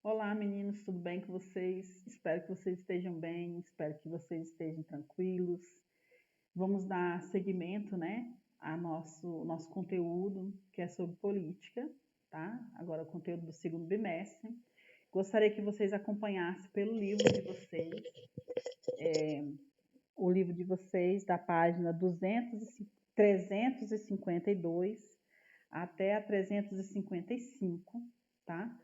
Olá, meninos, tudo bem com vocês? Espero que vocês estejam bem, espero que vocês estejam tranquilos. Vamos dar seguimento, né, a nosso conteúdo, que é sobre política, tá? Agora, o conteúdo do segundo bimestre. Gostaria que vocês acompanhassem pelo livro de vocês, o livro de vocês, da página 352 até a 355, tá?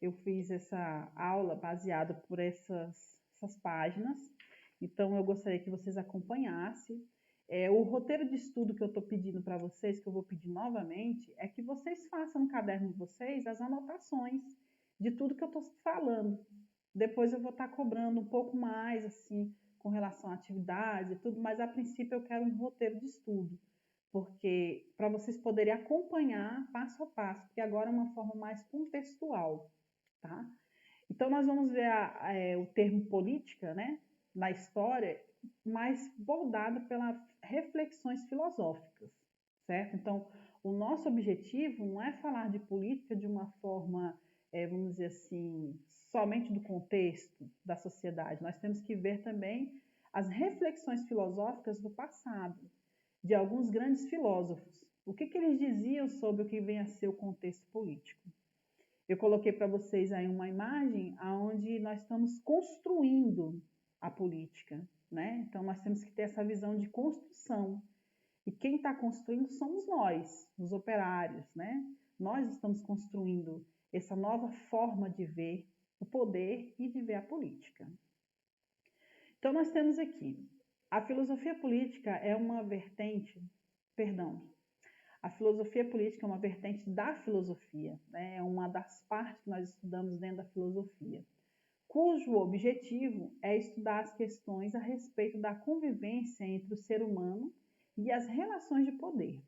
Eu fiz essa aula baseada por essas páginas, então eu gostaria que vocês acompanhassem. O roteiro de estudo que eu estou pedindo para vocês, que eu vou pedir novamente, é que vocês façam no caderno de vocês as anotações de tudo que eu estou falando. Depois eu vou estar cobrando um pouco mais, assim, com relação à atividade e tudo, mas a princípio eu quero um roteiro de estudo, porque para vocês poderem acompanhar passo a passo, porque agora é uma forma mais contextual, tá? Então, nós vamos ver o termo política, né, na história, mais bordado pelas reflexões filosóficas, certo? Então, o nosso objetivo não é falar de política de uma forma, vamos dizer assim, somente do contexto da sociedade. Nós temos que ver também as reflexões filosóficas do passado, de alguns grandes filósofos. O que eles diziam sobre o que vem a ser o contexto político? Eu coloquei para vocês aí uma imagem onde nós estamos construindo a política, né? Então nós temos que ter essa visão de construção. E quem está construindo somos nós, os operários, né? Nós estamos construindo essa nova forma de ver o poder e de ver a política. Então nós temos aqui, a filosofia política é uma vertente, perdão, a filosofia política é uma vertente da filosofia, né? É uma das partes que nós estudamos dentro da filosofia, cujo objetivo é estudar as questões a respeito da convivência entre o ser humano e as relações de poder.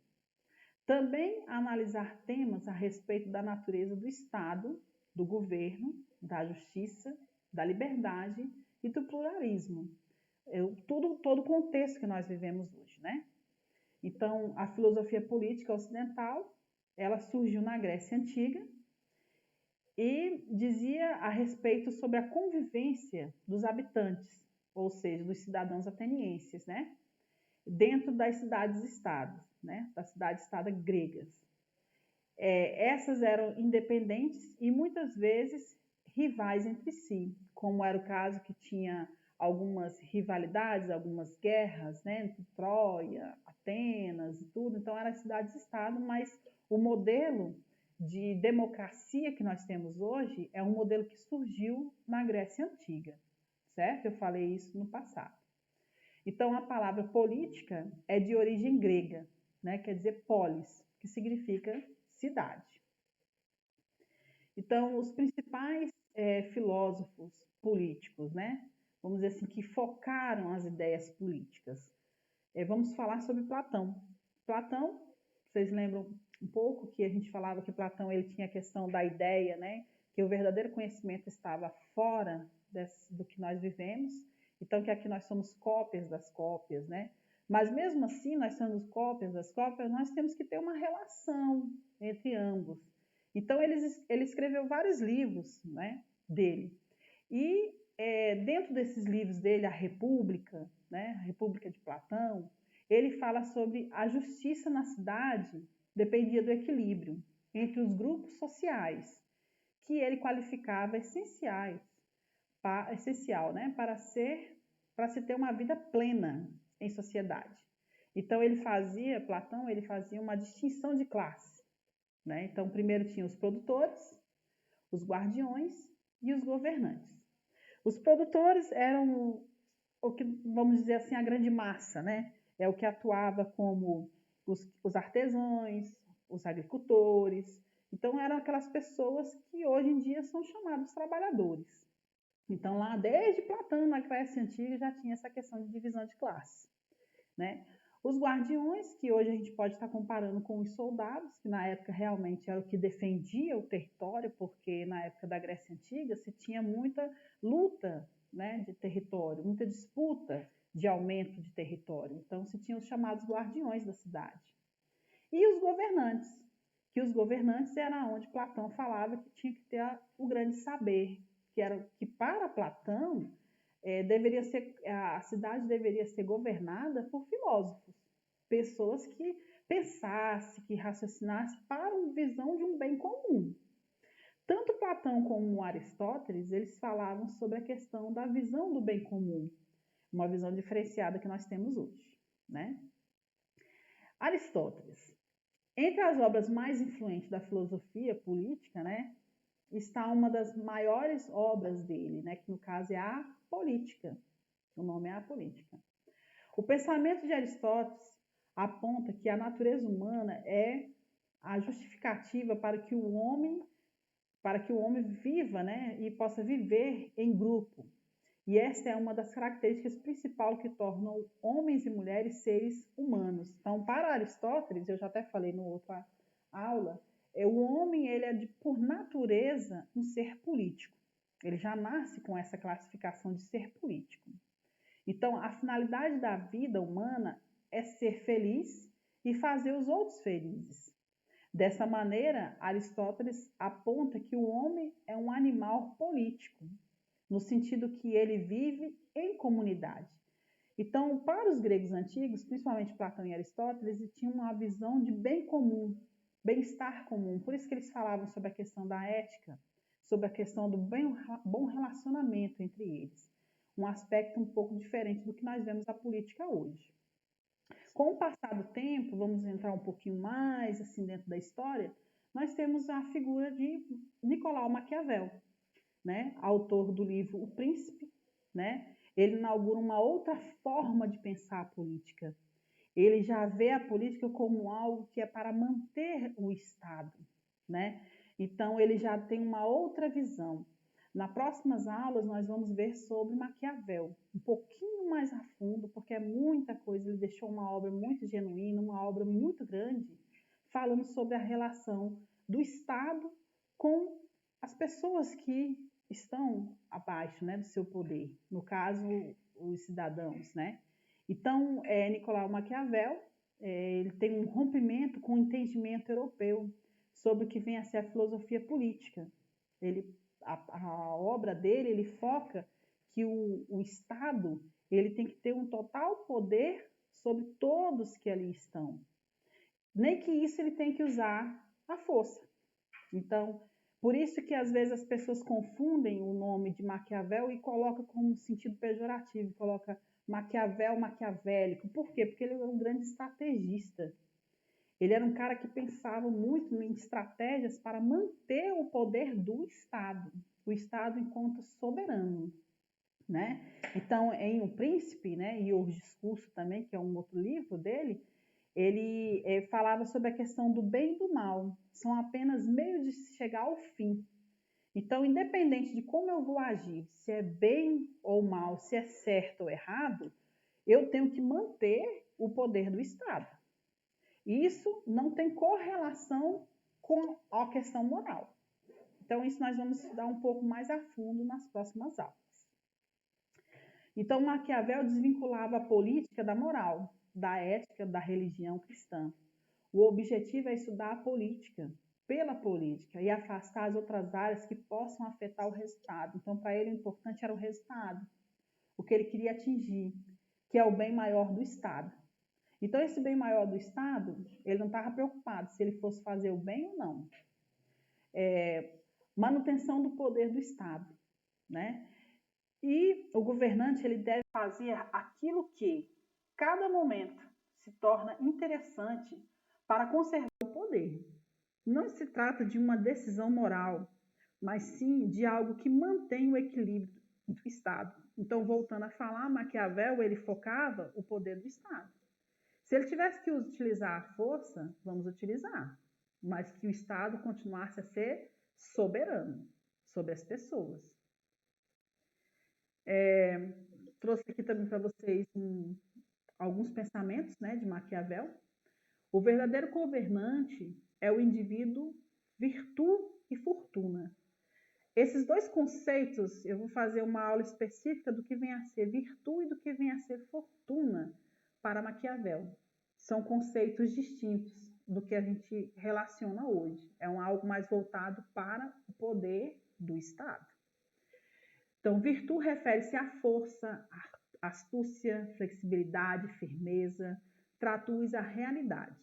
Também analisar temas a respeito da natureza do Estado, do governo, da justiça, da liberdade e do pluralismo. Todo o contexto que nós vivemos hoje, né? Então, a filosofia política ocidental, ela surgiu na Grécia Antiga e dizia a respeito sobre a convivência dos habitantes, ou seja, dos cidadãos atenienses, né? Dentro das cidades-estados, né? Das cidades-estados gregas. Essas eram independentes e muitas vezes rivais entre si, como era o caso que tinha algumas rivalidades, algumas guerras, né, entre Troia, Atenas e tudo. Então eram cidades-estado, mas o modelo de democracia que nós temos hoje é um modelo que surgiu na Grécia Antiga, certo? Eu falei isso no passado. Então a palavra política é de origem grega, né, quer dizer polis, que significa cidade. Então, os principais filósofos políticos, né, vamos dizer assim, que focaram as ideias políticas. Vamos falar sobre Platão. Platão, vocês lembram um pouco que a gente falava que Platão ele tinha a questão da ideia, né, que o verdadeiro conhecimento estava fora do que nós vivemos, então que aqui nós somos cópias das cópias, né? Mas mesmo assim, nós sendo cópias das cópias, nós temos que ter uma relação entre ambos. Então ele escreveu vários livros, né, dele. E dentro desses livros dele, A República, né, a República de Platão, ele fala sobre a justiça na cidade dependia do equilíbrio entre os grupos sociais, que ele qualificava essencial, né, para se ter uma vida plena em sociedade. Então Platão ele fazia uma distinção de classe, né? Então primeiro tinha os produtores, os guardiões e os governantes. Os produtores eram o que, vamos dizer assim, a grande massa, né? É o que atuava como os artesãos, os agricultores. Então, eram aquelas pessoas que hoje em dia são chamados trabalhadores. Então, lá desde Platão, na Grécia Antiga, já tinha essa questão de divisão de classe, né? Os guardiões, que hoje a gente pode estar comparando com os soldados, que na época realmente era o que defendia o território, porque na época da Grécia Antiga se tinha muita luta, né, de território, muita disputa de aumento de território. Então se tinham os chamados guardiões da cidade. E os governantes, que os governantes era onde Platão falava que tinha que ter o grande saber, que para Platão a cidade deveria ser governada por filósofos, pessoas que pensassem, que raciocinassem para uma visão de um bem comum. Tanto Platão como Aristóteles, eles falavam sobre a questão da visão do bem comum, uma visão diferenciada que nós temos hoje, né? Aristóteles. Entre as obras mais influentes da filosofia política, né, está uma das maiores obras dele, né, que no caso é a Política. O nome é a Política. O pensamento de Aristóteles aponta que a natureza humana é a justificativa para que o homem viva, né, e possa viver em grupo. E essa é uma das características principais que tornam homens e mulheres seres humanos. Então, para Aristóteles, eu já até falei no outra aula, o homem ele é por natureza um ser político. Ele já nasce com essa classificação de ser político. Então, a finalidade da vida humana é ser feliz e fazer os outros felizes. Dessa maneira, Aristóteles aponta que o homem é um animal político, no sentido que ele vive em comunidade. Então, para os gregos antigos, principalmente Platão e Aristóteles, eles tinham uma visão de bem comum, bem-estar comum. Por isso que eles falavam sobre a questão da ética, sobre a questão do bom relacionamento entre eles. Um aspecto um pouco diferente do que nós vemos na política hoje. Com o passar do tempo, vamos entrar um pouquinho mais assim dentro da história, nós temos a figura de Nicolau Maquiavel, né? Autor do livro O Príncipe, né? Ele inaugura uma outra forma de pensar a política. Ele já vê a política como algo que é para manter o Estado, né? Então ele já tem uma outra visão. Nas próximas aulas nós vamos ver sobre Maquiavel, um pouquinho mais a fundo, porque é muita coisa, ele deixou uma obra muito genuína, uma obra muito grande, falando sobre a relação do Estado com as pessoas que estão abaixo, né, do seu poder, no caso, os cidadãos, né? Então, Nicolau Maquiavel, ele tem um rompimento com o entendimento europeu sobre o que vem a ser a filosofia política. A obra dele, ele foca que o Estado ele tem que ter um total poder sobre todos que ali estão. Nem que isso ele tem que usar a força. Então, por isso que às vezes as pessoas confundem o nome de Maquiavel e colocam como sentido pejorativo, coloca Maquiavel maquiavélico. Por quê? Porque ele era um grande estrategista. Ele era um cara que pensava muito em estratégias para manter o poder do Estado, o Estado enquanto soberano, né? Então, em O Príncipe, né, e O Discurso também, que é um outro livro dele, ele falava sobre a questão do bem e do mal. São apenas meios de chegar ao fim. Então, independente de como eu vou agir, se é bem ou mal, se é certo ou errado, eu tenho que manter o poder do Estado. Isso não tem correlação com a questão moral. Então, isso nós vamos estudar um pouco mais a fundo nas próximas aulas. Então, Maquiavel desvinculava a política da moral, da ética, da religião cristã. O objetivo é estudar a política, pela política, e afastar as outras áreas que possam afetar o resultado. Então, para ele, o importante era o resultado, o que ele queria atingir, que é o bem maior do Estado. Então, esse bem maior do Estado, ele não estava preocupado se ele fosse fazer o bem ou não. Manutenção do poder do Estado, né? E o governante ele deve fazer aquilo que, cada momento, se torna interessante para conservar o poder. Não se trata de uma decisão moral, mas sim de algo que mantém o equilíbrio do Estado. Então, voltando a falar, Maquiavel ele focava o poder do Estado. Se ele tivesse que utilizar a força, vamos utilizar, mas que o Estado continuasse a ser soberano sobre as pessoas. Trouxe aqui também para vocês alguns pensamentos, né, de Maquiavel. O verdadeiro governante é o indivíduo virtude e fortuna. Esses dois conceitos, eu vou fazer uma aula específica do que vem a ser virtude e do que vem a ser fortuna para Maquiavel. São conceitos distintos. do que a gente relaciona hoje. É algo mais voltado para o poder do Estado. Então, virtude refere-se à força, astúcia, flexibilidade, firmeza, traduz a realidade.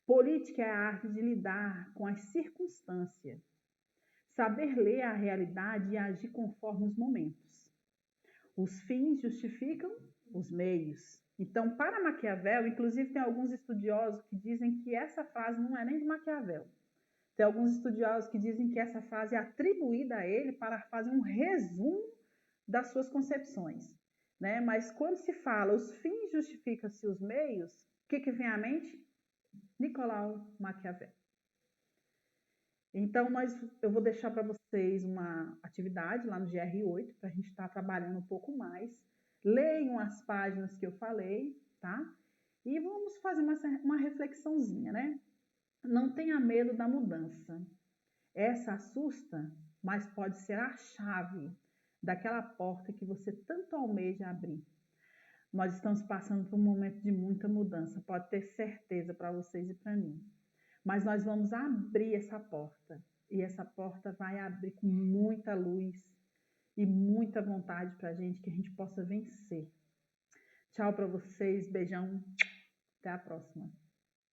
Política é a arte de lidar com as circunstâncias, saber ler a realidade e agir conforme os momentos. Os fins justificam os meios. Então, para Maquiavel, inclusive tem alguns estudiosos que dizem que essa frase não é nem de Maquiavel. Tem alguns estudiosos que dizem que essa frase é atribuída a ele para fazer um resumo das suas concepções, né? Mas quando se fala os fins justificam-se os meios, o que vem à mente? Nicolau Maquiavel. Então, eu vou deixar para vocês uma atividade lá no GR8, para a gente estar trabalhando um pouco mais. Leiam as páginas que eu falei, tá? E vamos fazer uma reflexãozinha, né? Não tenha medo da mudança. Essa assusta, mas pode ser a chave daquela porta que você tanto almeja abrir. Nós estamos passando por um momento de muita mudança, pode ter certeza para vocês e para mim. Mas nós vamos abrir essa porta. E essa porta vai abrir com muita luz e muita vontade para a gente, que a gente possa vencer. Tchau para vocês, beijão, até a próxima.